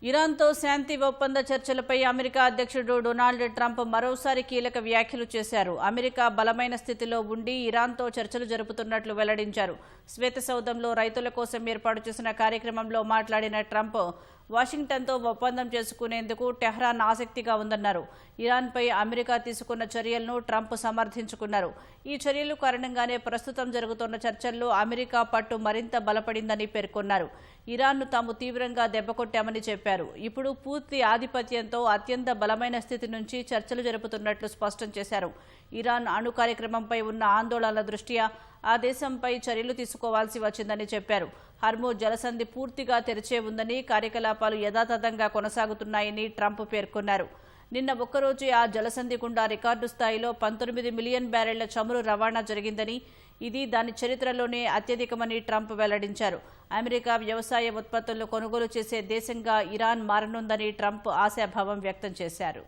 ఇరాన్తో శాంతి ఒప్పంద చర్చలపై అమెరికా అధ్యక్షుడు Donald Trump మరోసారి కీలక వ్యాఖ్యలు చేశారు. అమెరికా బలమైన స్థితిలో ఉండి ఇరాన్తో చర్చలు జరుపుతున్నట్లు వెల్లడించారు. శ్వేతసౌధంలో రైతుల కోసం ఏర్పాటు చేసిన కార్యక్రమంలో మాట్లాడిన ట్రంప్ వాషింగ్టన్తో ఒప్పందం చేసుకునేందుకు టెహ్రాన్ ఆసక్తిగా ఉందన్నారు. ఇరాన్పై అమెరికా తీసుకున్న చర్యలను ట్రంప్ సమర్థించుకున్నారు. ఈ చర్యల కారణంగానే ప్రస్తుతం జరుగుతున్న చర్చల్లో అమెరికా పట్టు మరింత బలపడిందని పేర్కొన్నారు. ఇరాన్ను తాము తీవ్రంగా దెబ్బకొట్టామని చెప్పారు. ఇప్పుడు పూర్తి ఆధిపత్యంతో అత్యంత బలమైన స్థితి నుంచి చర్చలు జరుపుతున్నట్లు స్పష్టం చేశారు. ఇరాన్ అణు కార్యక్రమంపై ఉన్న ఆందోళనల దృష్ట్యా ఆ దేశంపై చర్యలు తీసుకోవాల్సి వచ్చిందని చెప్పారు. హర్మూజ్ జలసంధి పూర్తిగా తెరిచే ఉందని, కార్యకలాపాలు యథాతథంగా కొనసాగుతున్నాయని ట్రంప్ పేర్కొన్నారు. నిన్న ఒక్కరోజే ఆ జలసంధి గుండా రికార్డు స్థాయిలో 19 మిలియన్ బ్యారెళ్ల చమురు రవాణా జరిగిందని, ఇది దాని చరిత్రలోనే అత్యధికమని ట్రంప్ వెల్లడించారు. అమెరికా వ్యవసాయ ఉత్పత్తులను కొనుగోలు చేసే దేశంగా ఇరాన్ మారనుందని ట్రంప్ ఆశాభావం వ్యక్తం చేశారు.